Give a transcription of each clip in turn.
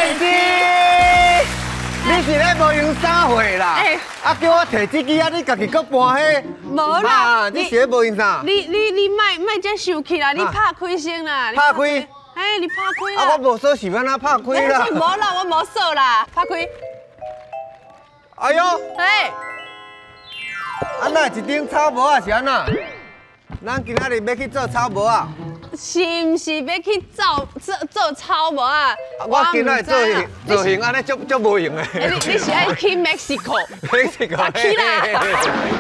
燕姬，你是咧无用啥货啦？啊，叫我摕这支啊，你家己搁搬迄？无啦，你是咧无用啥？你莫这生气啦，你拍开先啦。拍开？哎，你拍开啊，我无锁是安怎拍开啦？无啦，我无锁啦，拍开。哎呦！哎，啊，那一顶草帽啊是安怎？咱今仔日要去做草帽啊？是毋是要去做草帽啊？我今仔日造型安尼足无用的。你是爱去 Mexico？ Mexico 去啦！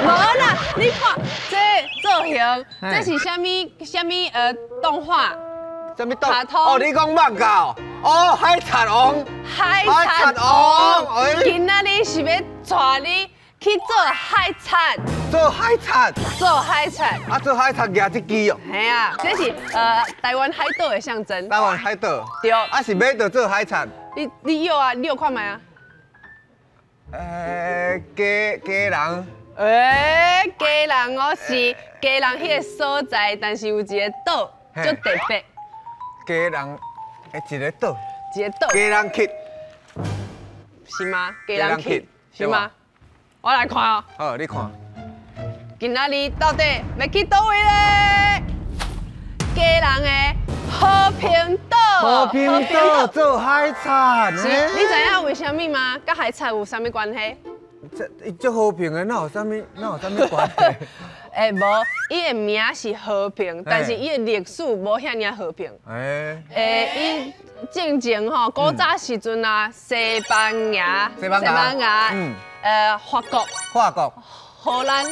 无啦，你看这造型，这是什么动画？什么动？卡通哦，你讲漫画哦，海贼王。海贼王，今仔日是要带你去做海贼。做海贼。做海贼。啊，做海贼举一支哦。系啊，这是台湾海岛的象征。台湾海岛。对。啊，是要着做海贼。你有啊？你有看卖啊？家人。家人我是家人迄个所在，但是有一个岛足特别。家人一个岛。一个岛。家人去。是吗？家人去是吗？我来看哦。好，你看。今仔日到底要去倒位咧？家人的和平岛。和平岛做海贼。你知影为什么吗？甲海贼有啥物关系？伊足和平的，哪有啥物关系？无，伊的名是和平，但是伊的历史无遐尔和平。伊正前吼，古早时阵啊，西班牙，法国，荷兰，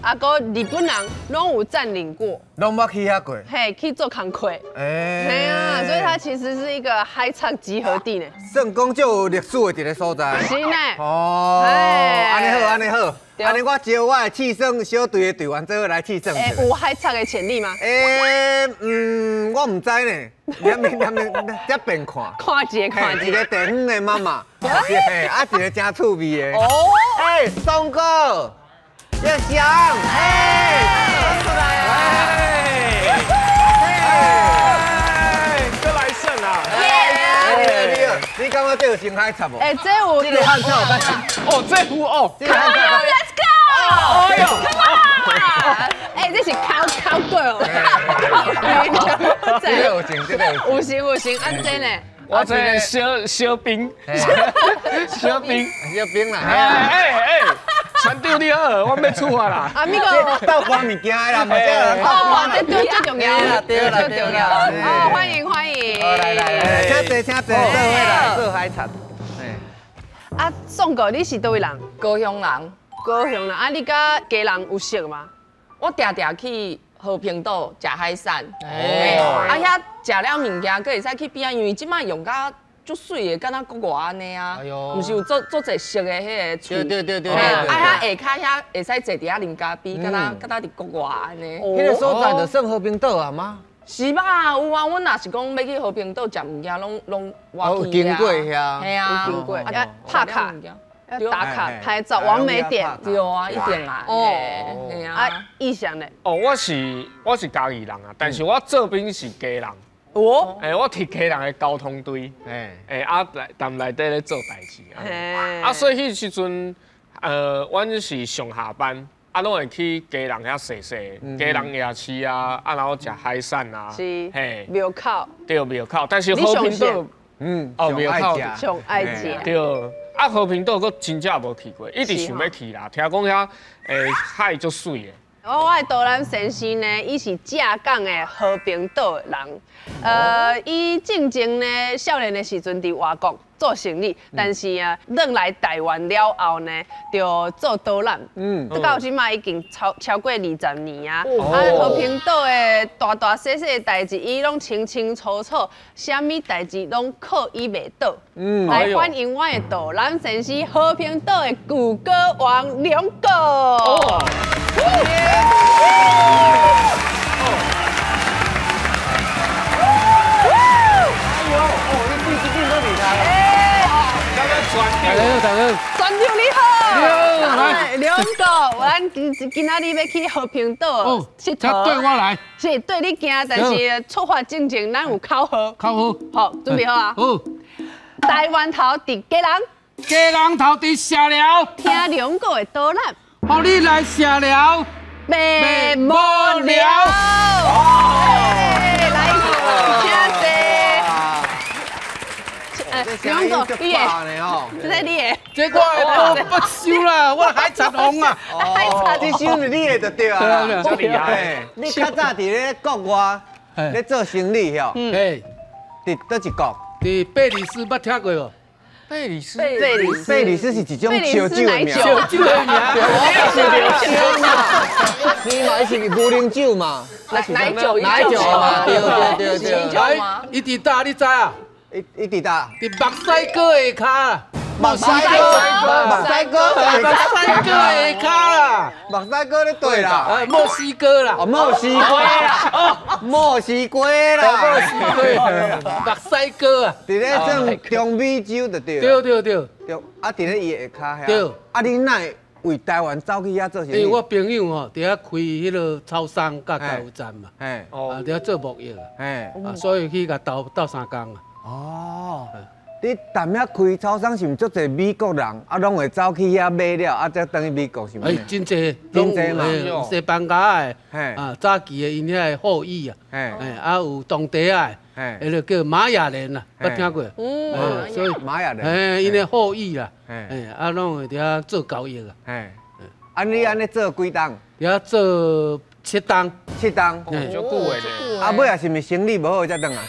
啊个日本人拢有占领过，拢捌去遐过，嘿，去做工课，嘿啊，所以它其实是一个海贼集合地呢，算讲就有历史的一个所在。是呢，哦，安尼好，安尼好，安尼我招我的气象小队的队员做伙来气象。有海贼的潜力吗？我唔知呢，这边看。看一一个地方的妈妈，啊一个真趣味的。哦，松哥。要翔，出来啊！再来胜啊！你感觉这有新海贼无？这有这个汉菜有干哦，这有哦。这个汉菜。Let's go！ 哎呦 ，Come on！这是考过。这个有型，这个有型，安真呢？我这个小兵啦。船长你好，我要出发啦。啊，咪个倒关物件啦，冇这最重要啦，对啦，最重要。哦，欢迎。来，请坐，做伙来做海贼。啊，宋哥，你是倒位人？高雄人。高雄人，啊，你甲家人有熟吗？我常常去和平岛食海产，啊遐食了物件，佫会使去边啊，因为即摆用甲足水的，敢若国外安尼啊，毋是有做侪熟的迄个厝，对。啊遐下骹遐会使坐伫遐啉咖啡，敢若伫国外安尼。迄个所在就算和平岛啊吗？是吧？有啊，阮若是讲要去和平岛食物件，拢我去经过遐，系啊，经过，要拍卡，要打卡拍照，完美点。对啊，一定啦。哦，系啊。意向咧？哦，我是嘉义人啊，但是我做兵是家人。哦，我替家人的交通队，但内底咧做代志啊，所以迄时阵，阮是上下班，拢会去家人遐踅，家人夜市啊，然后食海产啊，是，庙口，对庙口，但是和平岛，庙口上爱食，对，和平岛我真正无去过，一直想要去啦，听讲遐海足水的。我的导览先生呢，伊是正港的和平岛的人。伊正前呢，少年的时阵伫外国做生意，但是啊，转来台湾了后呢，就做导览。到即马已经超过20年啊。和平岛的大小的代志，伊拢清清楚楚，啥物代志拢靠伊袂倒。来欢迎我的导览先生，和平岛的古歌王梁哥。船长你好，来梁哥，咱今仔日要去和平岛佚佗。对我来，是对你行，但是出发之前咱有考核。考核，好，准备好啊？好。台湾头伫家人，家人头伫社寮，听两个的导览，互你来社寮，袂无聊。来，请坐。两个，你的，这是你的。这我不收啦，我海贼王啊！这首是你的就对啊。真厉害。你较早伫咧国外咧做生意吼，嘿，伫倒一国？伫贝里斯捌听过无？贝里斯，贝里斯是一种烧酒的名，烧酒的名，你嘛是牛奶酒嘛？奶酒嘛，对。伊伫搭你知啊？伊伫搭？伫墨西哥下骹。墨西哥下骹啦。墨西哥咧对啦。墨西哥啦。哦，墨西哥啦。墨西哥啦。墨西哥啊。伫咧种中美洲就对。对。啊，伫咧伊下骹遐。对。啊，你哪会为台湾走去遐做生意？我朋友吼，伫遐开迄个超商甲加油站嘛。嘿。伫遐做木业啊。嘿。所以去甲斗3工啊。哦。你淡遐开超商是毋足侪美国人，啊，拢会走去遐买了，啊，再等去美国是毋？真侪，嘛，有西班牙的，早期的因遐后裔啊，啊有当地啊，迄个叫玛雅人啊，捌听过？所以玛雅人，因的后裔啦，啊，拢会伫遐做交易啊。啊，你安尼做几档？伫遐做7档。7档，足久的呢。啊，尾啊是毋是生意无好才转啊？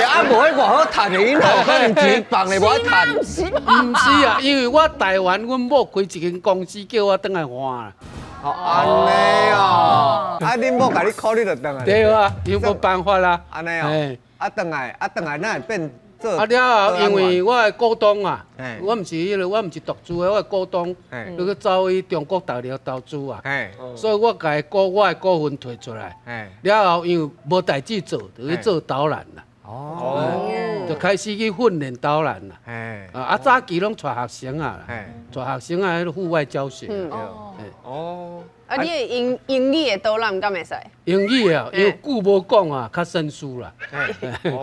啊，无迄外好趁的，因有可能钱放咧无趁。唔是啊，因为我台湾，阮某开一间公司，叫我转来换啦。哦，安尼哦。啊，恁某甲你考虑就转来。对啊，因为无办法啦。安尼哦。啊，转来哪会变？啊了后，因为我的股东啊，我唔是迄个，我唔是独资的，我的股东，佮去走去中国大陆投资啊，所以我我的股份退出来，了后因为无代志做，就去做导览啦。就开始去训练导览啦。啊，早期拢带学生啊，带学生啊，迄个户外教学。啊，你的英语的导览敢会使？英语啊，因为久无讲啊，较生疏啦。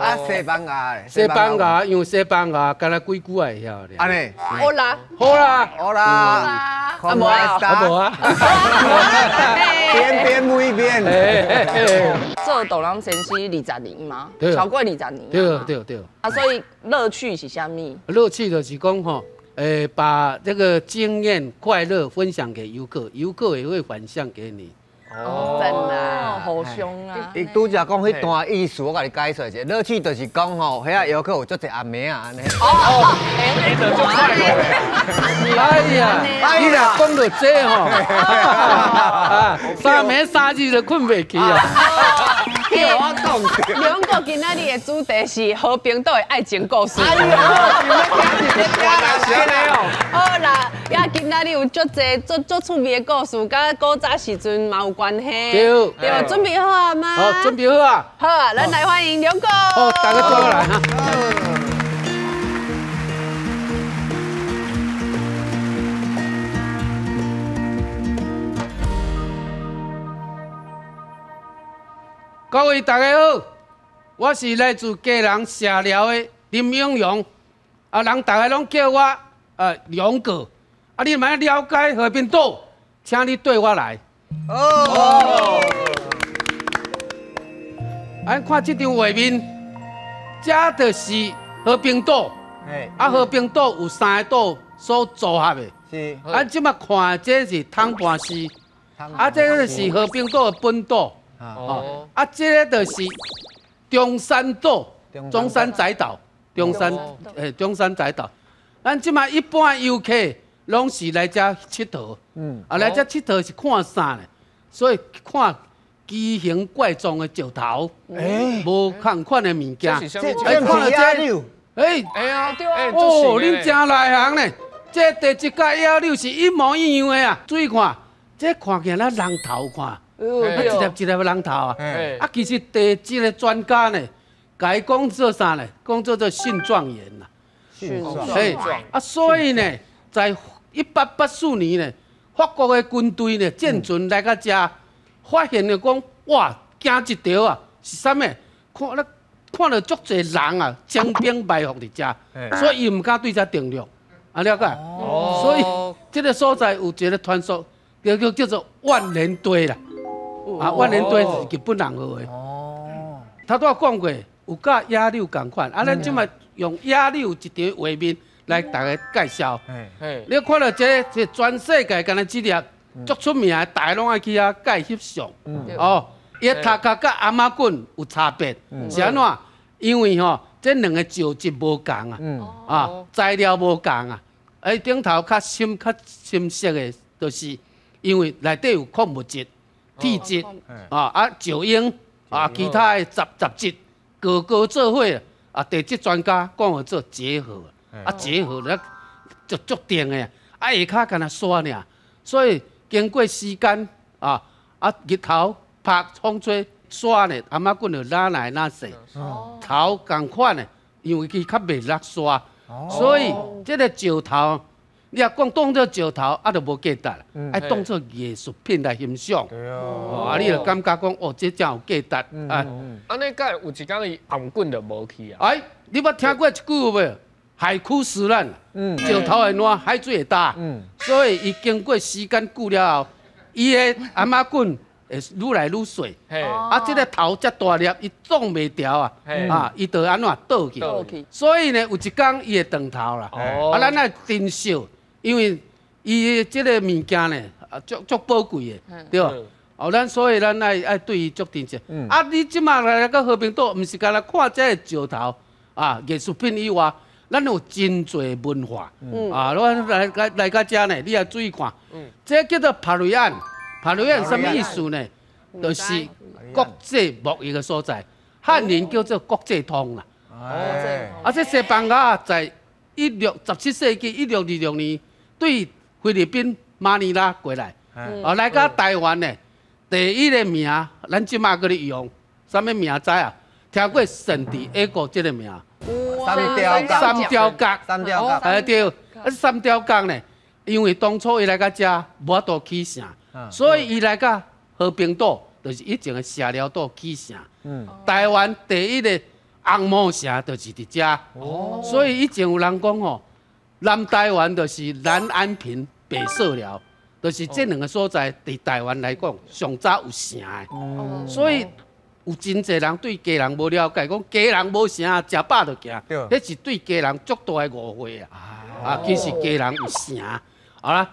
啊，西班牙的。西班牙，因为西班牙敢若几句会晓咧。安尼。好啦。好啦。啊无啊。无啊。边每边。做导览先是20年嘛，超过20年。对。啊，所以乐趣是啥物？乐趣就是讲吼。把这个经验、快乐分享给游客，游客也会反向给你。真的，好凶啊！伊拄则讲迄段意思，我甲你解说一下。乐趣就是讲吼，遐游客有足侪阿妹啊，安尼。你得做快乐。哎呀，你若讲到这吼，3暝3日就困袂去啊。我讲，两个今仔日的主题是和平岛的爱情故事。哎呦，好啦，呀，今仔日有足侪足趣味的故事，甲古早时阵嘛有关系。对，准备好啊吗？好，准备好啊。好啊，咱来欢迎两个。好，大家过来哈。各位大家好，我是来自家人社寮的林永荣，啊，人大家拢叫我勇哥，啊，你们了解和平岛，请你对我来。咱看这张画面，这就是和平岛，啊，和平岛有3个岛所组合的。是。咱即马看的这是汤盘市，啊，这个是和平岛的本岛。啊，这个就是中山岛、中山窄岛、中山窄岛。咱即马一般游客拢是来这佚佗，来这佚佗是看啥呢？所以看奇形怪状的石头，无同款的物件。这看了这，恁真内行呢。这第一届野柳是一模一样的啊！注意看，这看起来咱人头看。一粒的人头啊！其实第一个专家呢，甲伊讲做啥呢？讲做性状元呐。性状。所以呢，在1884年呢，法国的军队呢舰船来到这，发现了讲哇，惊一条啊！是啥物？看看到足侪人啊，将兵埋伏伫遮，所以伊唔敢对遮定量，啊了解？哦，所以这个所在有一个传说，叫做万年堆啦。啊，万年堆是日本人学的。哦，头拄讲过，有甲野柳同款，啊，咱即摆用野柳一条画面来大家介绍。你看到这全世界敢若这粒足出名的，大家拢爱去遐介翕相。哦，伊头壳甲阿妈棍有差别，是安怎？因为吼，这两个石质无共啊，材料无共啊，顶头较深色的，就是因为内底有矿物质。铁质石英其他的杂质，个做伙地质专家讲的做结合，结合了就足定的，下骹敢若刷尔，所以经过时间日头晒风吹刷呢，阿妈棍就拉来拉细，头共款的，因为伊较袂落刷，所以这个石头。你若讲当作石头，就无价值啦。爱当作艺术品来欣赏。你就感觉讲，这真有价值。安尼甲有一天伊红棍就无去啊。你捌听过一句话无？海枯石烂，石头会烂，海水会大。所以伊经过时间久了后，伊的阿妈棍会愈来愈碎。这个头遮大粒，伊挡袂牢伊就安怎倒去。所以呢，有一天伊会断头啦。咱爱珍惜。因为伊即个物件呢，足宝贵的，对吧？所以咱爱对伊足珍惜。你即马来到和平岛，毋是干来看这个石头艺术品以外，咱有真侪文化。来到遮呢，你也注意看，这叫做帕雷安。帕雷安什么意思呢？就是国际贸易的所在，汉人叫做国际通啦。这西班牙在17世纪1626年。对菲律宾马尼拉过来，来到台湾呢，第一个名，咱即马搁咧用，啥物名知啊？听过圣地A个这个名，三条角，对，三条角呢，因为当初伊来到遮无法度起城，所以伊来到和平岛，就是以前的社寮岛起城。台湾第一个红毛城就是伫遮，所以以前有人讲吼。南台湾就是南安平、北社寮，就是这两个所在，伫台湾来讲上早有城的。所以有真侪人对家人无了解，讲家人无城，食饱就行。迄是对家人足大的误会啊！其实家人有城，好啦。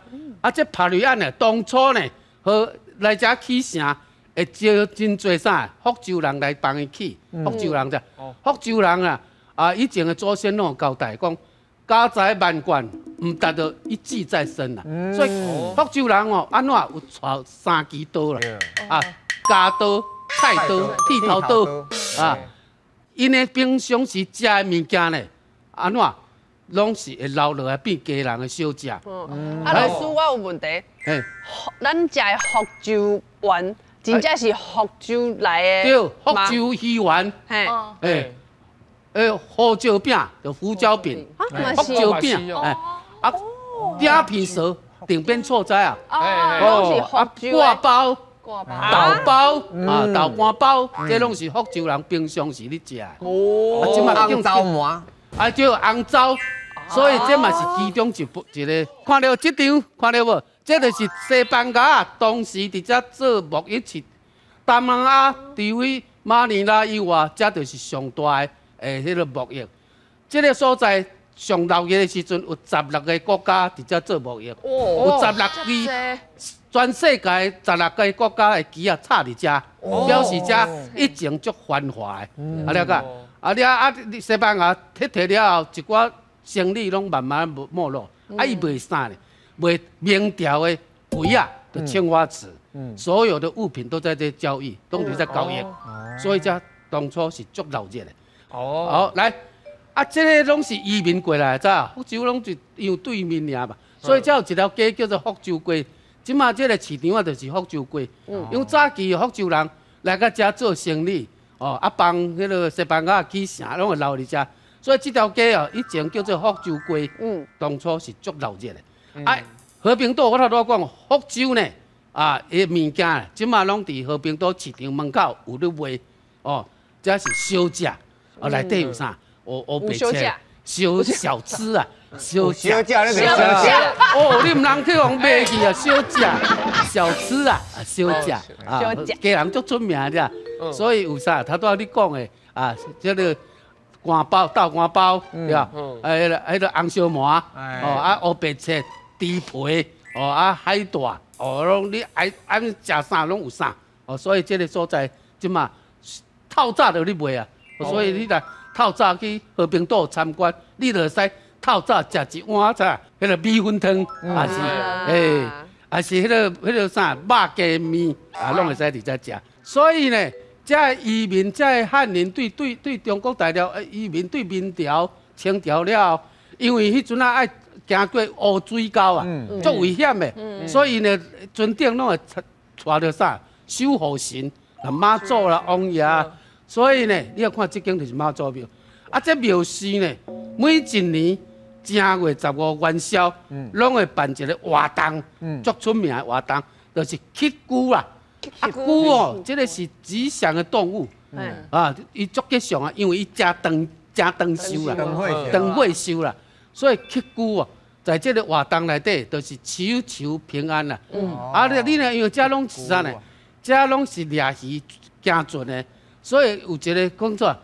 这帕雷安呢，当初呢，和来遮起城，会招真侪啥？福州人来帮伊起。福州人者，福州人以前的祖先拢有交代讲。家财万贯，唔达到一技在身啦。所以福州人安怎有带3支刀啦？家刀、菜刀、剃头刀因的平常时食的物件呢，安怎拢是会留落来变家人的小食。老师，我有问题。咱食的福州丸，真正是福州来的？对，福州鱼丸。胡椒饼就胡椒饼，福州饼，饼皮蛇顶边错在挂包、豆包豆干包，这拢是福州人平常时咧食的。红糟馍，叫红糟，所以这嘛是其中一个。看到这张，看到无？这就是西班牙当时伫遮做贸易市，东南亚除非马尼拉以外，这就是上大的。迄个贸易，这个所在上闹热的时阵，有16个国家伫遮做贸易，有16支，全世界16个国家的旗插伫遮，表示遮以前足繁华的，了解？西班牙撤了后，一寡生意拢慢慢没落，伊卖啥呢？卖明朝的杯就青花瓷，所有的物品都在这交易，都伫遮交易，所以遮当初是足闹热的。好来，这个拢是移民过来，知啊？福州拢就因为对面尔嘛，所以才有一条街叫做福州街。即马这个市场就是福州街，因为早期福州人来到遮做生意，帮迄个西班牙起城，拢会留伫遮，所以这条街以前叫做福州街。当初是足闹热的。和平岛我头拄讲，福州呢，伊物件即马拢伫和平岛市场门口有咧卖，这是小食。内底有啥？欧北小切。小吃啊，小小价那个小价哦，你唔通去往买去啊，小价小吃啊，小价啊，家人足出名的，所以有啥，他都要你讲的啊，这个干包、豆干包，对吧？迄个红烧麻，哦啊，乌白切、猪皮，哦啊，海带，哦，拢你爱食啥拢有啥，哦，所以这个所在即嘛透早就你卖啊，所以你来。透早去和平岛参观，你就使透早食一碗啥，迄个米粉汤，还是还是迄个啥肉鸡面啊，拢会使伫遮食。所以呢，这移民、这汉人对中国大陆移民对明朝、清朝了，因为迄阵爱行过乌水沟啊，足危险的，所以呢，船顶拢会带着啥守护神，妈祖啦、王爷。所以呢，你要看这间就是妈祖庙，啊，这庙是呢，每一年正月15元宵，拢会办一个活动，足出名的活动，就是乞龟啦。啊，龟哦，这个是吉祥的动物，啊，伊足吉祥啊，因为伊真长寿啦，长岁寿啦，所以乞龟哦，在这个活动内底，就是求平安啦。啊，你呢，因为这拢是啥呢？这拢是掠鱼行船的。所以有一个讲做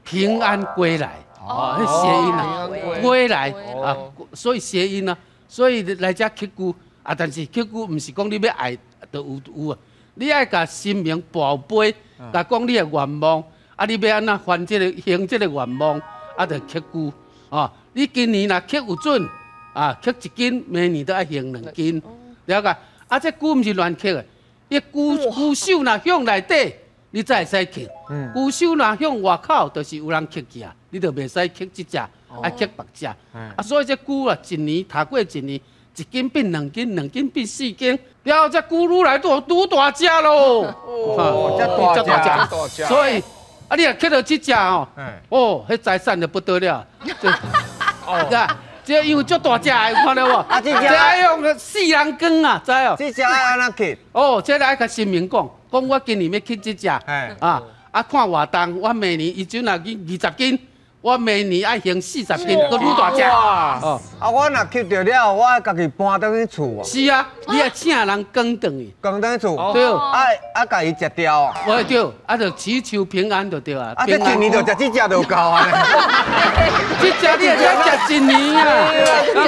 平安归来，哦，迄谐音啊，归来啊，所以谐音啊，所以来遮乞龟啊，但是乞龟唔是讲你要爱就有啊，你爱甲神明报备，甲讲你的愿望，啊，你要安怎还这个行这个愿望，啊，就乞龟啊，你今年若乞有准啊，乞一斤，明年都爱行2斤，了解？啊，这龟唔是乱乞的，伊龟手若向内底。你才会使捡，龟手若向外口，就是有人捡去啊，你就袂使捡这只，爱捡别只。啊，所以这龟啊，一年头过一年，1斤变2斤，2斤变4斤，然后这龟愈来愈大只咯。哦，这大只，所以啊，你若捡到这只哦，哦，迄财产就不得了。哦，这因为足大只，有看到无？啊，这爱用4人羹啊，知哦？这只爱安怎捡？哦，这爱甲神明讲。讲我今年要去这只，啊看活动，我明年伊阵若去20斤，我明年爱行40斤，搁愈大只。哦，啊，我若吸到了，我家己搬倒去厝啊。是啊，你要请人耕等伊，耕倒去厝。对，家己食掉啊。我对，啊就祈求平安就对啊。啊，这一年就食这只就够啊。这只你才食1年啊，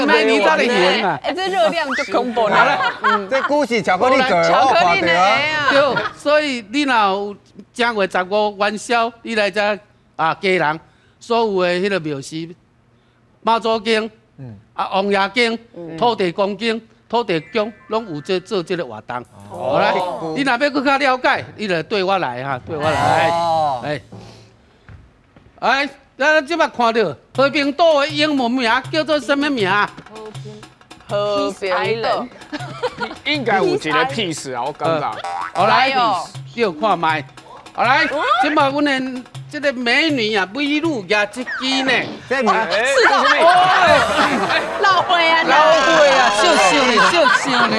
明年才来行啊。哎，这热量就恐怖了。这股是巧克力做的，巧克力呢？对，所以你若有正月15元宵，你来遮啊家人。所有的迄个庙是妈祖经、王爷经、土地公经、土地公，拢有做这个活动。好来，你若要更加了解，你就对我来哈，对我来。哎，咱即摆看到和平岛的英文名叫做什么名？和平岛。应该有一个 piece 啊，我感觉。好来，你有看麦？好来，即摆阮的。这个美女啊，美女夹一支呢，这名是什么？老会啊，笑呢，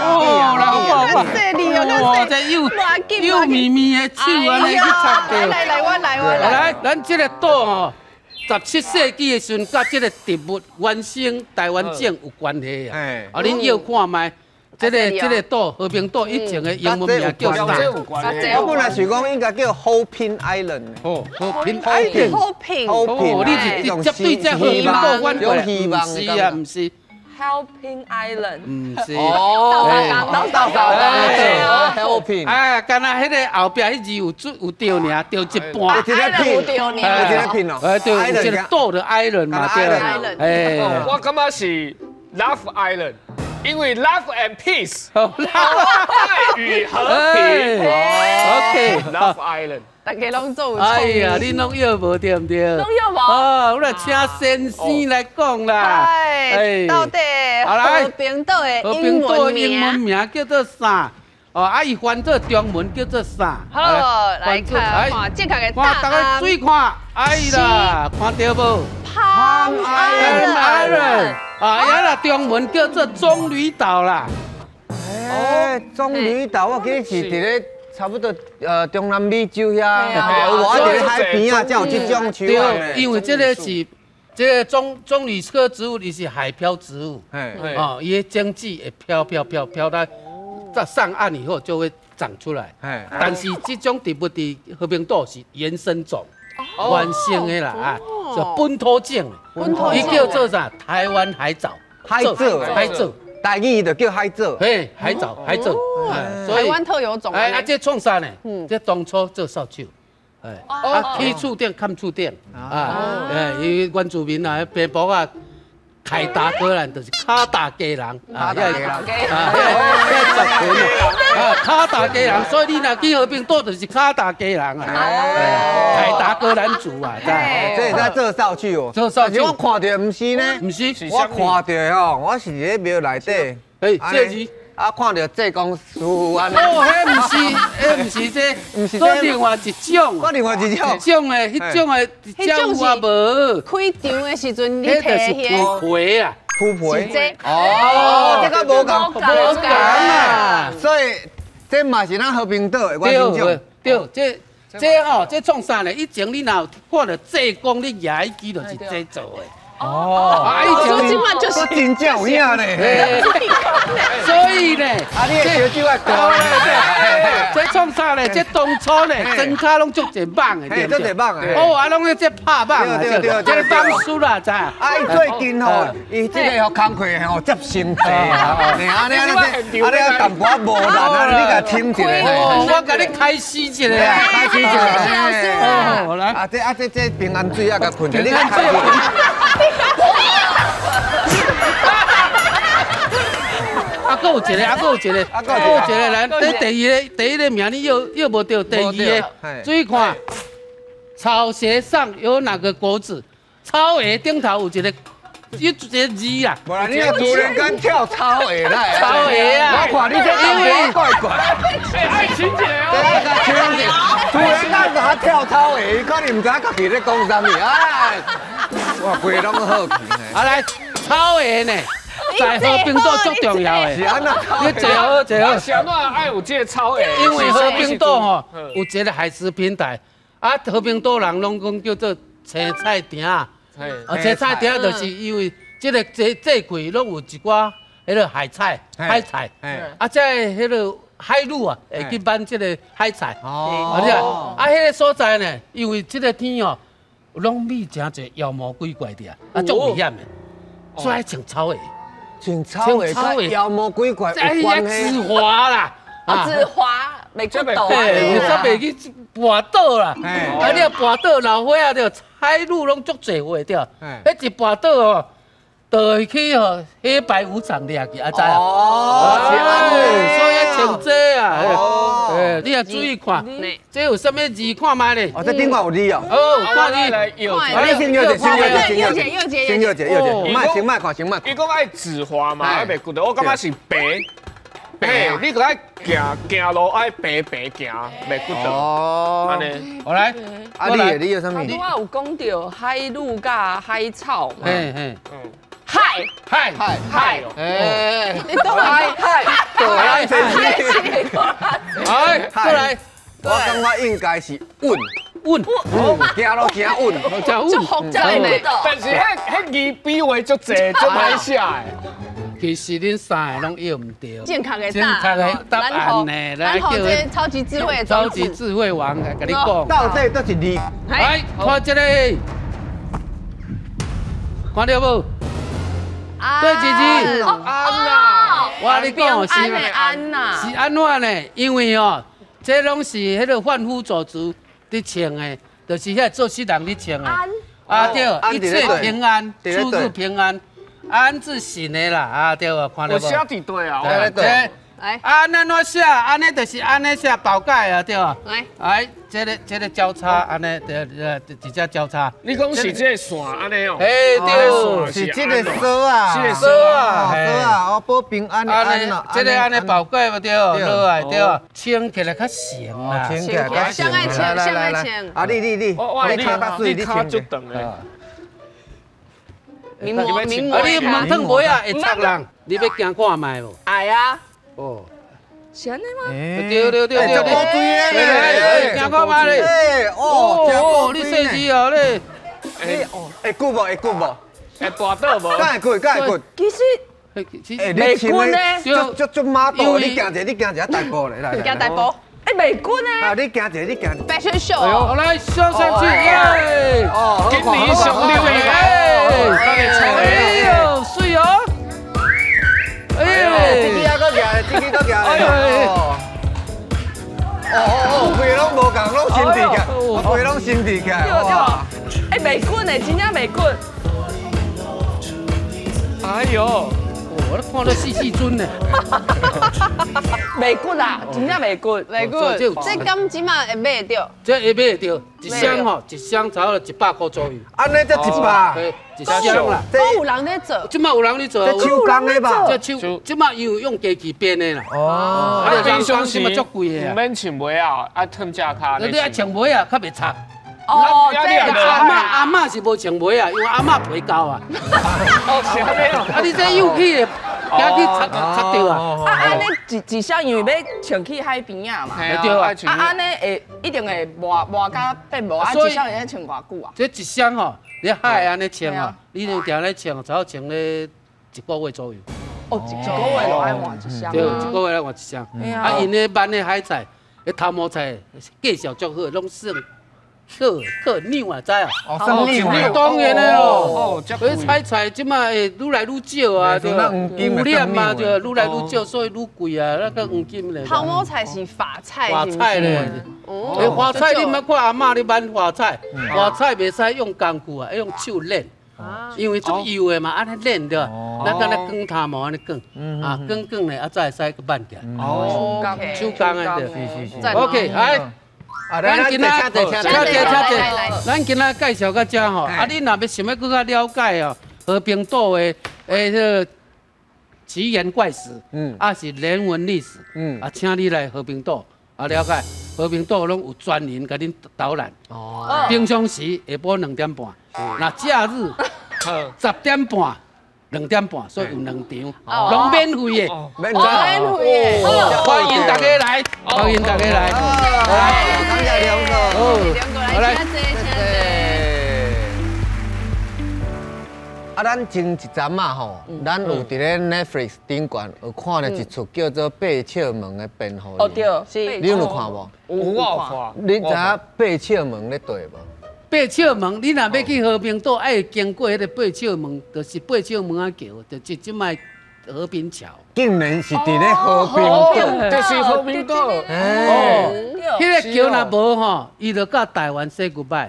哦，老哇，这幼咪咪的手安尼去插着。来，我来。来，咱这个岛哦，17世纪的时阵，甲这个植物原生台湾种有关系啊。啊，恁要看麦。这个岛和平岛以前的英文名叫啥？我本来想讲应该叫 Hoping Island。哦 ，Hoping Island。你是绝对在和平岛湾过来，不是啊，不是。Helping Island。唔是。哦，到 Helping。哎，干那迄个后壁迄字有掉尔，掉一半。一个片哦。哎，对，有一个岛的 Island 嘛，对。哎，我感觉是 Love Island。因为 love and peace， 爱与和平。OK，Love Island， 大家拢做有哎呀，你拢要无对唔对？拢要无？哦，我来请先生来讲啦。哎，到底和平岛的英文名叫做啥？哦，啊，伊翻做中文叫做啥？好，来看正确的答案。大家注意看，哎啦，看到无 ？Palm Island。啊，遐啦中文叫做棕榈岛啦。哎，棕榈岛，我记得是伫咧差不多中南美洲遐，我伫海边啊，才有这种树啊。对，因为这个是这个棕榈科植物，伊是海漂植物，哦，伊的茎子会飘到上岸以后就会长出来。但是这种植物伫和平岛是原生种，原生的啦啊，叫本土种的，伊叫做啥？台湾海藻，海藻。台语就叫海藻，嘿，海藻，台湾特有种。哎，这创啥呢？这当初做扫帚，起厝顶看厝顶，因为原住民啊，平埔啊，凯达格兰就是卡达家人，卡达家人，所以你若去和平岛就是卡达家人啊，凯达格兰族啊，这在做扫帚哦，做扫帚，我看到不是呢，不是，我看到吼，我是伫庙内底，这是。啊，看到济公师傅安尼。哦，迄唔是这，唔是这，另外一种。我另外一种。迄种诶，迄种诶，有啊无？开场的时阵，你摕迄皮啊，铺皮。这哦，这个无共，无共啊。所以这嘛是咱和平岛的原生种。对，这吼，这创啥呢？以前你若看到济公，你牙一记就是这做的。哦，以前嘛就是真正有影咧，所以呢，你的小酒啊高咧，这创啥咧？这当初咧，真卡拢足侪网的，对不对？网的，哦，啊，拢这拍网啊，对，这网输啦，知啊？伊最近吼，伊这个工课吼接生济啊，安尼淡薄无力啊，你甲听一下。我甲你开始一下，开始一下。好来，这平安水啊，甲喷者，你开始。还有一个，来，第一个名你又无对，第二个，注意看，草鞋上有哪个国字？草鞋顶头有一个字啊。无啦，你突然间跳草鞋来。草鞋啊！我看你这因为怪怪。爱情节哦。突然间他跳草鞋，可能唔知家己在讲啥物哎。哇，规拢好奇呢。啊来，草鞋呢？在和平岛最重要的，你坐好。小暖爱有这个草鞋，因为和平岛吼有一个海蚀平台，啊和平岛人拢讲叫做青菜亭啊，青菜亭就是因为这个这季拢有一寡迄个海菜，啊这迄个海陆啊会去搬这个海菜，啊迄个所在呢，因为这个天哦拢米真侪妖魔鬼怪的啊，足危险的，所以爱穿草鞋。穿草鞋，妖魔鬼怪有关系。止滑啦，止滑，袂骨倒。有啥袂去跋倒啦？啊，你跋倒老伙啊，着海路拢足侪货着。迄一跋倒哦，就会去吼黑白无常掠去，啊知啊？所以要穿这啊。你也注意看，这有啥物字看卖咧？哦，这顶块有字哦。看字。你先右先卖看，先卖。伊讲爱止滑嘛，爱袂骨倒。我感觉是白，你个爱行路爱白行，袂骨倒。哦，安尼，我来，你有啥物？我有讲到海陆甲海草嘛。嗨，你都来嗨，过来，我感觉应该是稳，行路行稳，就复杂呢。但是迄字笔画足济，足歹写的。其实恁三个拢用唔对，正确的答案呢，来叫这超级智慧王来跟你讲，到底都是字。来，看这个，看到无？对，姐姐，安呐，我你讲是安呐，是安怎呢？因为哦，这拢是迄个贩夫走卒伫穿的，就是遐做事人伫穿的。啊对，一切平安，出入平安，安字行的啦，啊对啊，看到无？我写伫对啊，对。来，安怎写？安尼就是安尼写包盖啊，对吧？来，这个交叉，安尼直接交叉。你讲是这个线安尼哦？哎，对，是这个锁啊，哦，保平安安咯。这个安尼包盖不对，落来对吧？穿起来较成啦，穿起来较像爱穿，像爱穿。啊，你卡足长的。名模，你门窗尾啊会插人，你要惊看卖无？哎呀。哦，是安尼吗？对，这无水啊！行看嘛咧。哦，你设计哦咧。会久无？会久无？会大倒无？敢会滚？敢会滚？其实你穿咧，足马步，你行者，大步咧，来。行大步。袂滚呢。啊，你行者。 Fashion show。好来，上上去，耶！哦，今年上溜的，哎呦，水哦！哎，这个搁行，哦，规拢无共，拢新地起，规拢新地起，哇！袂滚的，真正袂滚。哎呦！ 我都看到细尊呢，袂滚啦，真正袂滚，袂滚。这金即马会买得到？这会买得到，一箱吼，一箱差不多100块左右。安尼才100，一箱啦。都有人在做。即马有人咧做，这手工的吧？这手，即马又用机器编的啦。哦，冰箱即马足贵的唔免穿袜啊，爱褪价卡。你爱穿袜啊，较袂擦。 哦，这样阿嬷是无穿袜啊，因为阿嬷皮厚啊。哦，是安尼哦。啊，你这幼起的，惊去擦掉啊。安尼一箱因为要穿去海边啊嘛。对啊。安尼会一定会磨甲变无啊，一箱会穿偌久啊？这一箱吼，你海安尼穿吼，你定定咧穿，才好穿咧1个月左右。哦，一个月就爱换一箱。对，1个月来换一箱。啊，因咧慢咧海菜，咧头毛菜介绍足好，拢算。 个牛啊，知啊？哦，牛啊，当然的咯。哦，所以采菜即马会愈来愈少啊，对吧？有量嘛，就愈来愈少，所以愈贵啊。那个黄金嘞。头毛菜是法菜，花菜咧。哦。花菜你莫看阿嬷咧焖花菜，花菜袂使用工具啊，要用手捻。因为足油的嘛，安尼捻对吧？咱敢若卷头毛安尼卷，啊卷咧，啊才会使个焖起来。哦，手工的对。OK， 来。 咱今仔咱今仔介绍到这吼，啊，你若要想要更加了解哦，和平岛的这个奇岩怪石，啊是人文历史，啊，请你来和平岛啊了解，和平岛拢有专人甲恁导览。哦。平常时下晡2点半，那假日10点半。 2点半，所以有2场，拢免费的，免费的，欢迎大家来，欢迎大家来，来，感谢梁哥，来，啊，咱前一阵啊吼，咱有伫咧 Netflix 顶管有看了一出叫做《八尺门》的辩护。哦对，是。你有看无？有我看。你知影八尺门咧对无？ 八尺门，你若要去和平岛，爱经过迄个八尺门，就是八尺门啊桥，就是即摆和平桥。竟然是伫咧和平岛，就是和平岛。哦，迄个桥若无吼，伊就甲台湾 say goodbye，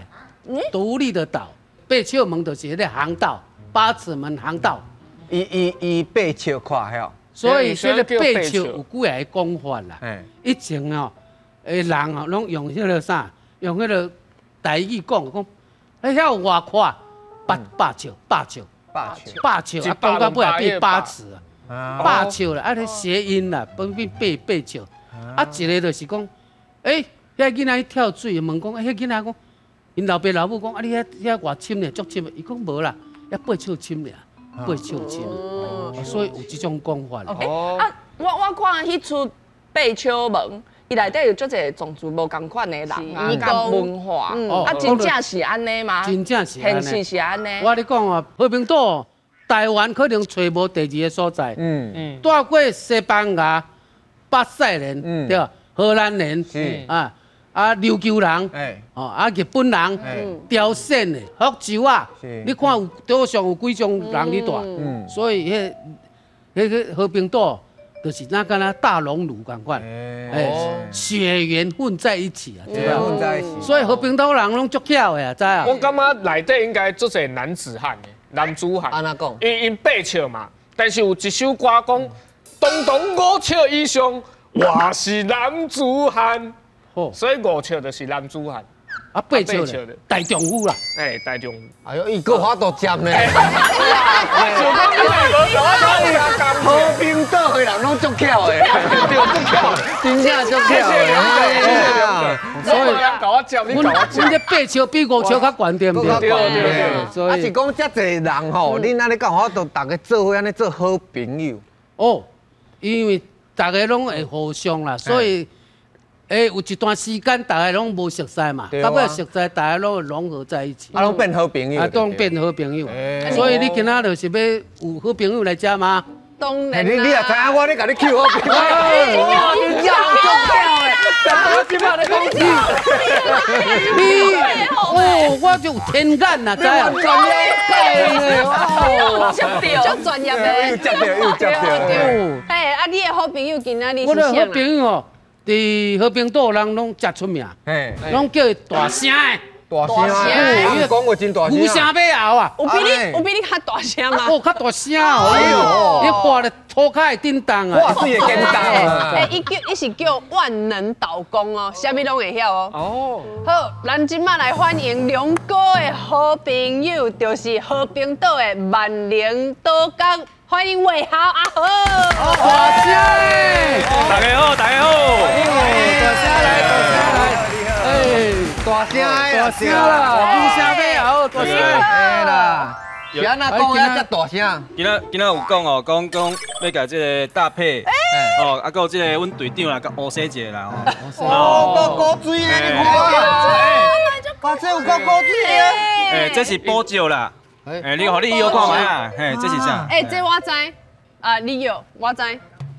独立的岛。八尺门就是迄个航道，8尺门航道。伊八尺宽晓。所以这个八尺有几个讲法啦。以前哦，人哦，拢用迄个啥，用迄个。 台语讲，迄遐外宽8尺，啊，讲到尾也变8尺啊，8尺啦，啊，迄谐音啦，变八尺，啊，一个就是讲，遐囡仔跳水，问讲，遐囡仔讲，因老爸老母讲，啊，你遐偌深呢，足深的，伊讲无啦，遐8尺深俩，8尺深，所以有这种讲法。哦，啊，我看迄出八尺门。 伊内底有足侪种族无共款的人啊，甲文化，啊，真正是安尼吗？真正是安尼，现实是安尼。我咧讲啊，和平岛台湾可能找无第2个所在。带过西班牙、巴塞人，对吧？荷兰人，琉球人，日本人，朝鲜的福州啊，你看有岛上有几种人伫住，所以迄个和平岛。 就是那敢若大熔炉共款，血缘混在一起啊，对吧？混在一起，所以和平岛人拢足巧的啊，知啊？我感觉内底应该做些男子汉的，男子汉。安怎讲？因8尺嘛，但是有一首歌讲，东东5尺以上，我是男子汉。所以5尺就是男子汉。啊，8尺的大丈夫啦。大丈夫。哎呦，伊搁法度接呢。和平岛的人拢足巧的，对，足巧，真正足巧的。所以搞我接，你搞我接。阮这8尺比5尺较悬，对不对？对。所以是讲遮侪人吼，恁安尼讲法度，大家做伙安尼做好朋友。哦，因为大家拢会互相啦，所以有一段时间大家拢无熟悉嘛，到尾熟悉，大家拢会融合在一起，啊，拢变好朋友，拢变好朋友。所以你今仔就是要有好朋友来吃吗？当然你也知影我咧甲你 Q 好朋友，你我就有天眼呐，知啊？就专业的，又接到。哎，啊，你的好朋友今仔日我的好是朋友哦，伫和平岛人拢真出名，拢叫伊大声的。大声，你讲话真大声，呼声要后啊！有比你较大声吗？哦，较大声哦，伊画咧涂骹叮当啊，画水会叮当啊！伊是叫万能导工哦，啥物拢会晓哦。哦，好，咱今麦来欢迎龙哥的好朋友，就是和平岛的万灵岛工，欢迎伟豪阿豪。大声诶！大家好，大家好，大声来，大声大声啦，呼声要后，大声啦！是安那讲啊，遮大声。今仔有讲哦，讲要甲这个搭配，哦，啊，有这个阮队长啦，甲乌生一下啦，高水咧，你看，哇，这有高水啊！这是补酒啦，你互你药看卖啊，这是啥？这我知，啊，你有，我知，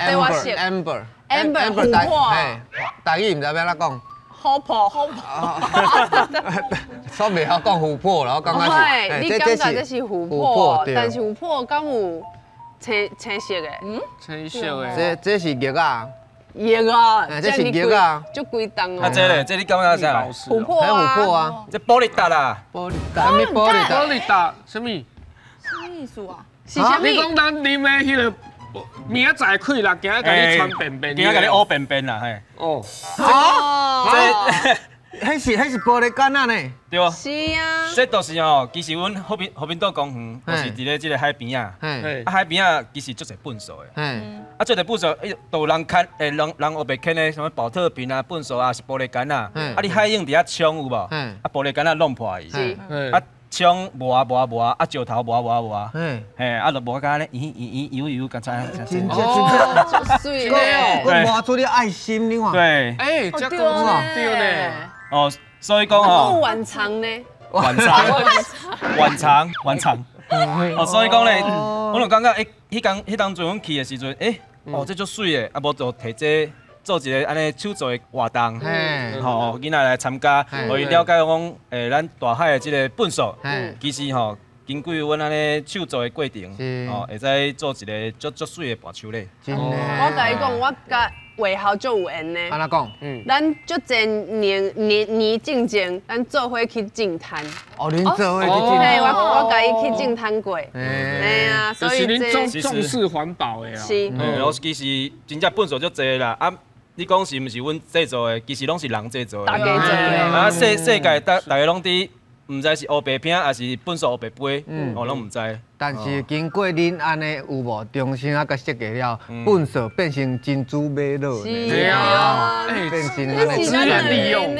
这我识。Amber，琥珀，大语唔知要怎讲。琥珀，所袂晓讲琥珀啦，我感觉是。你感觉这是琥珀，但是琥珀敢有青色的？青色的。这是玉啊。玉啊，这是玉啊，就规重哦。啊，这咧，这你感觉啥？琥珀啊。琥珀啊。这玻璃搭啦。玻璃搭。什么玻璃搭？玻璃搭什么？什么意思啊？是啥物？你讲咱啉的迄个。明仔载开啦，今仔甲你穿便便，今仔甲你乌便便啦，嘿。哦。迄是玻璃杆啊呢？对啊。是啊。这都是哦，其实阮和平岛公园，就是伫咧即个海边啊。海边啊，其实足侪粪扫的。啊，足侪粪扫，都有人捡，人后壁捡的什么保特瓶啊、粪扫啊，是玻璃杆啊。啊，你海影伫遐冲有无？啊，玻璃杆啊弄破伊。是。啊。冲磨啊，石头磨，嘿，啊，就磨甲咧，油，刚才。真水咧，我磨出你爱心，你看。对。哎，这个对呢。哦，所以讲哦。晚长呢？晚长。哦，所以讲咧，我就感觉迄当阵阮去的时阵，哦，这足水的，啊，无就摕这。做一个安尼手做的活动，吼，囡仔来参加，互伊了解讲，咱大海的即个粪扫，其实吼，经过阮安尼手做的过程，吼，会使做一个足水的拔手咧。真的。我甲你讲，我甲伟豪就有缘呢。安怎讲？咱足侪年进前，咱做伙去净滩。哦，恁做伙去净滩。嘿，我甲伊去净滩过。哎呀，所以恁重视环保的啊。是。我其实真正粪扫足侪啦，啊。你讲是毋是阮制作的？其实拢是人制作的。大家做的。啊，世界大家拢伫，毋知是黑白片还是粪扫黑白杯，我拢毋知。但是经过恁安尼有无，重新甲设计了，粪扫变成珍珠马路。是啊，变成安尼资源利用。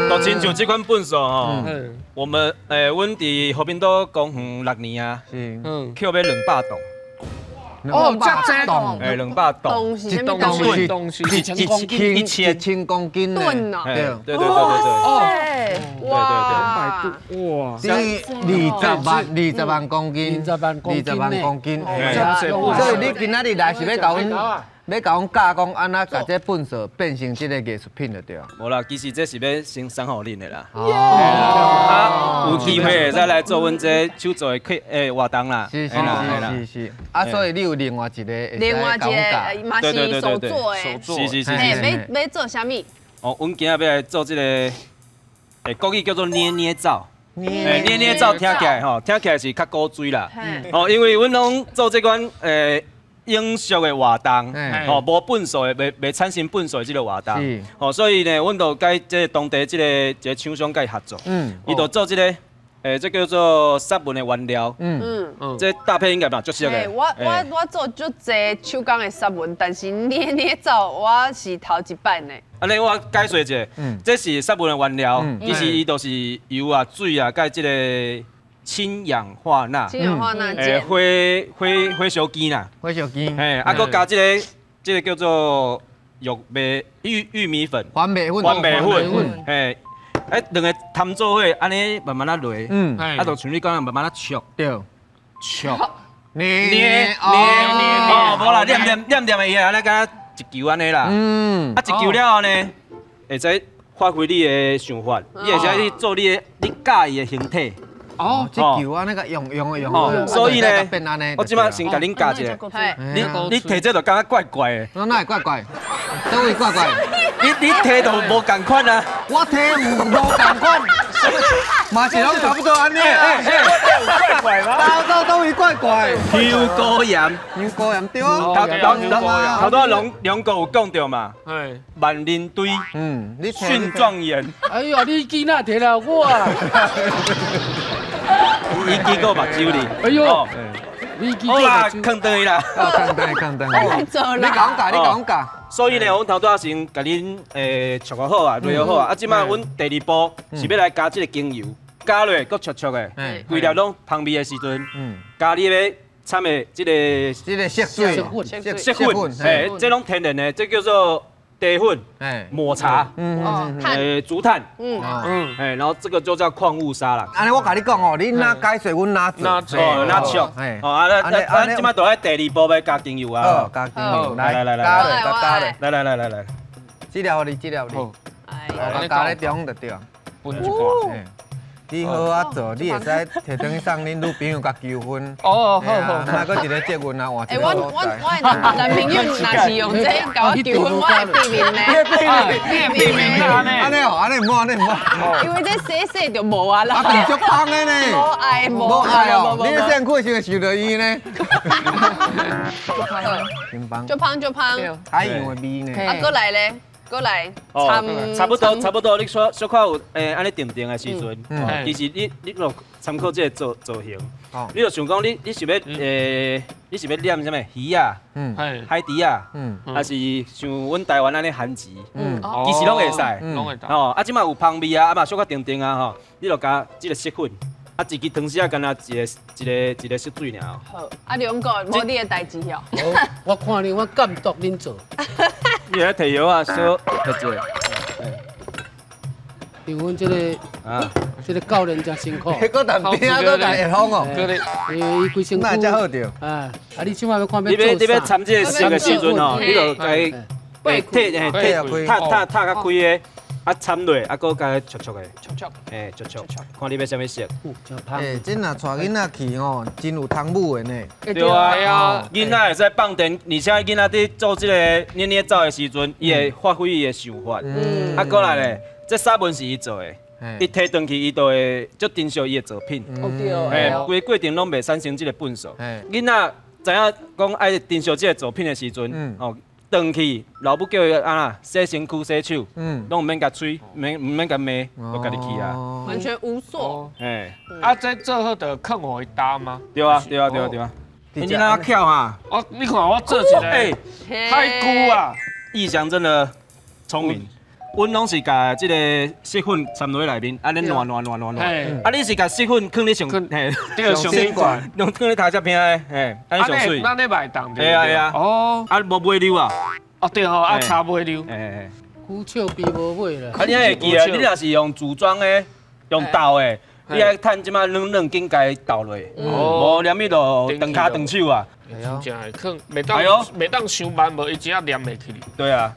都亲像这款粪扫吼，我们阮伫和平岛公园6年啊，扣要200栋。哦，这栋，200栋，一东西1000公斤吨哦，对，哇，200吨，哇，20万公斤，20万公斤，所以你今仔日来是要甲阮教讲安怎甲这粪扫变成这个艺术品就对啊。无啦，其实这是要先送互恁的啦。啊，有机会会使来做阮这手做的活动啦。是。啊，所以你有另外一个嘛是手做的。是。要做啥物？哦，阮今仔要来做这个，国语叫做捏造。捏造听起来吼，听起来是较古锥啦。哦，因为阮拢做这款永续的活动，吼，无粪扫的，袂产生粪扫的这个活动，吼，所以呢，阮就甲这当地这个一个厂商甲伊合作，伊就做这个，这叫做沙文的原料，这搭配应该嘛足适合的。我做足侪手工的沙文，但是捏造我是头一摆呢。安尼我解说一下，这是沙文的原料，其实伊都是油啊、水啊，甲这个。氢氧化钠，氢氧化钠，火烧机啦，火烧机，嘿，啊，佮加这个这个叫做玉米粉，环米粉，嘿，两个摊做伙，安尼慢慢啊落，就像你讲的慢慢啊戳，对，戳，捏，哦，无啦，黏的伊安尼敢一球安尼啦，一球了后呢，会使发挥你的想法，你会使去做你介意的形体。哦，这球啊，那个用，所以呢，我即摆先甲恁教一下，你摕这就感觉怪怪的，哪会怪怪？哪位怪怪？你摕就无共款啊，我摕无共款，嘛是拢差不多安尼。怪怪吗？都会怪怪。香菇盐对啊。头拄两个有讲到嘛，万年堆，蕈状岩。哎呦，你囡仔摕了我啊！伊记过目睭哩。哎呦，你记过目睭。坑灯伊啦。坑灯。你讲讲。所以呢，阮头拄仔先甲恁撮好啊，热好啊。即摆阮第二步是要来加即个精油，加落搁灼灼的，规粒拢香味的时阵，加你要掺的即个色粉，这拢天然的，这叫做茶粉、抹茶、竹炭，然后这个就叫矿物砂啦。安尼我甲你讲哦，你哪解水，阮哪做，哪灼，咱即摆就喺第二步要加精油啊。加精油，来，加来，资料你，我加咧中就对。你好啊做，你会使摕等去送恁女朋友甲求婚。好。买个一个接吻啊，换一个我男朋友若是用这甲我求婚，我会避免呢。避免安尼唔好。因为这洗就无啊啦。啊，足芳的呢。无爱哦，你这身躯是受到伊呢。就芳。海洋的味呢。啊，过来咧。过来，差不多，你小可有安尼定的时阵，其实你落参考这个造型，你就想讲你是要你是要念什么鱼啊，海底啊，还是像阮台湾安尼韩籍，其实拢会使，啊，即摆有香味啊，嘛小可定啊吼，你就加即个色粉，啊，一支汤匙啊，干那一个色水尔。好，啊，两个无你的代志哦。我看你，我监督恁做。你来摕药啊，小合作。因为阮这个教练真辛苦。迄个淡边啊，都会通哦。伊规身躯。那真好着。啊，你即摆要看要做啥？你要参这个色的时阵哦，你就该剔较开的。啊，掺落，啊，搁加灼的，灼，看你要啥物色。真若带囡仔去吼，真有汤姆的呢。对啊，囡仔会使放电，而且囡仔伫做这个捏造的时阵，伊会发挥伊的想法。啊，过来咧，这沙文是伊做的，伊摕转去，伊就会足珍惜伊的作品。规过程拢袂产生这个粪扫。囡仔知影讲爱珍惜这个作品的时阵，哦。转去，老母叫伊洗身躯、洗手，拢唔免甲吹，唔免甲骂，就家己去啊。完全无所。啊，这做好就放互伊搭吗？对啊。你哪巧哈？你看我做一个，太久啊！意翔真的聪明。阮拢是甲即个色粉掺落去内面，安尼乱。啊，你是甲色粉放咧上先管，用放咧头只边诶，安尼上水。咱咧卖当着。啊。哦。啊，无尾流啊。对吼，啊茶尾流。久笑比无尾啦。啊，你会记啊？你若是用组装诶，用豆诶，你爱趁即马软紧家豆落，无黏伊就断骹断手啊。真会坑，袂当伤慢，无伊真正黏袂起哩。对啊。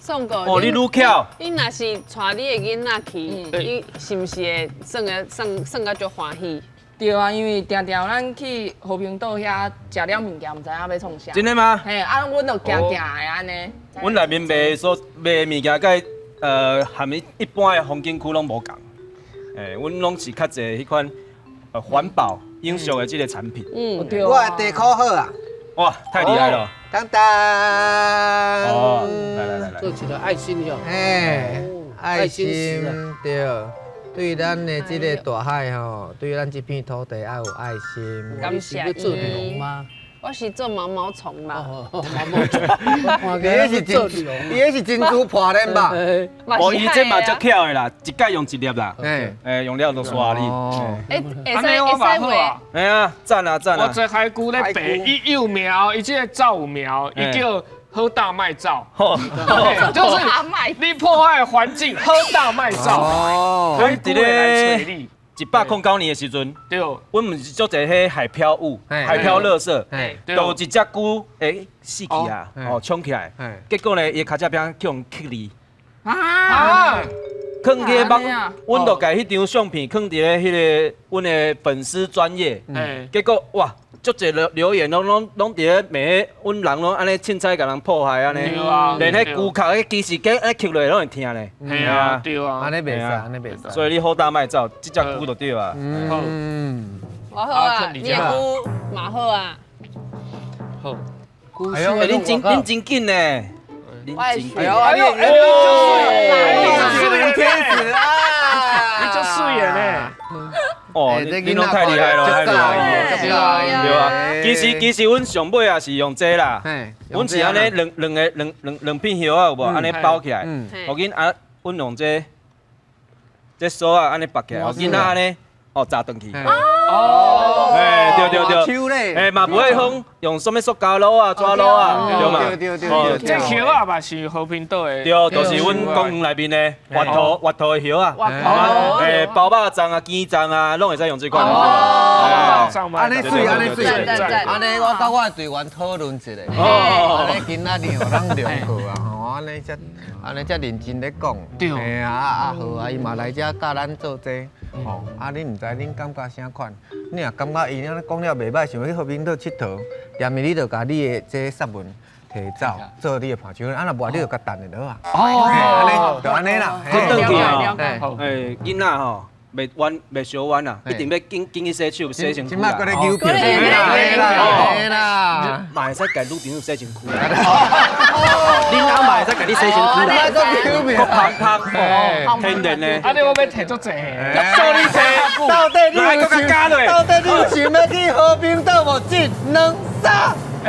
宋哥，你愈巧。你若是带你的囡仔去，你是毋是会算甲足欢喜？对啊，因为常常咱去和平岛遐食了物件，毋知影要创啥。真的吗？嘿，阮就行的安尼。阮内面卖物件，甲含一般的风景区拢无共。阮拢是较侪迄款环保英雄的这个产品。对。我的地考好啊！哇，太厉害了！当当。哦，来，做一个爱心哟。爱心对。对咱的这个大海吼，对咱这片土地要有爱心。感谢你做农吗？我是做毛毛虫啦。毛毛虫，你那是珍珠破链吧？哦，伊这嘛足巧的啦，一盖用一粒啦，用了就刷你。会使画。哎呀，赞啊赞啊！我这海龟咧白，伊幼苗，伊这个皂苗，伊叫喝大麦皂，就是你破坏环境，喝大麦皂，海龟来催你。 109年的时阵，对，阮毋是做者迄海漂物、海漂垃圾，就有一只龟死去啊，冲起来，结果呢，伊脚趾边去用吸离，放去网，阮就甲迄张相片放伫咧迄个阮的粉丝专页，结果哇，足侪留言拢伫咧骂阮人拢安尼凊彩甲人破坏安尼，连迄龟壳迄其实计安吸落拢会疼咧，系啊，对啊，安尼袂使，安尼袂使。所以你好大麦走，即只龟就对啊。我好啊，你的龟嘛好啊。好，哎呦，恁真紧呢。我也是。哎呦，你天使啊！你就素颜呢。哦，你拢太厉害了，太厉害，对啊。其实阮上尾也是用这啦，阮是安尼两片叶啊，有无？安尼包起来，互囡啊，阮用这锁啊，安尼绑起来，互囡仔安尼扎转去。哦，对，嘛不会风用什么塑胶螺啊、纸螺啊，对嘛？对，这叶啊嘛是和平岛的，对，就是阮公园内面的滑土的叶啊，包肉粽啊、鸡粽啊，拢会使用这款。哦，安尼水，安尼我甲我的队员讨论一下，安尼今仔日互咱良好啊，吼，安尼才认真咧讲，对，好啊，伊嘛来遮教咱做这，吼，你毋知恁感觉啥款？你若感觉伊安尼讲了袂歹，想要去和平岛佚佗，踮暝你就甲你的这散文摕走，做你的伴手，啊若无你就甲等下落啊。哦，就安尼啦。转转去啊，囡仔吼。袂小弯啊，一定要紧去洗手，洗身躯啦。即摆搁咧牛皮，嘿啦，嘛会使家女朋友洗身躯啦。恁阿嘛会使家你洗身躯啦。胖，天然的。啊，你我要摕足济，做你洗，到底你有想要去和平岛无？1、2、3。谢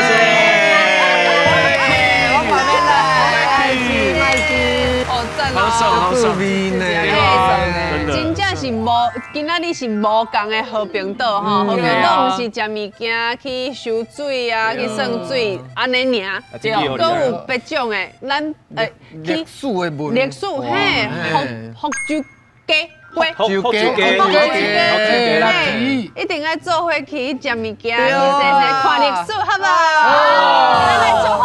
谢。好爽，真正是无，今仔日是无共的和平岛吼，和平岛毋是食物件去收水啊，去送水安尼尔，搁有别种的，咱历史的文，历史嘿，福州鸡。福州鸡，一定要做伙去食物件，去看历史，好不好？咱来做伙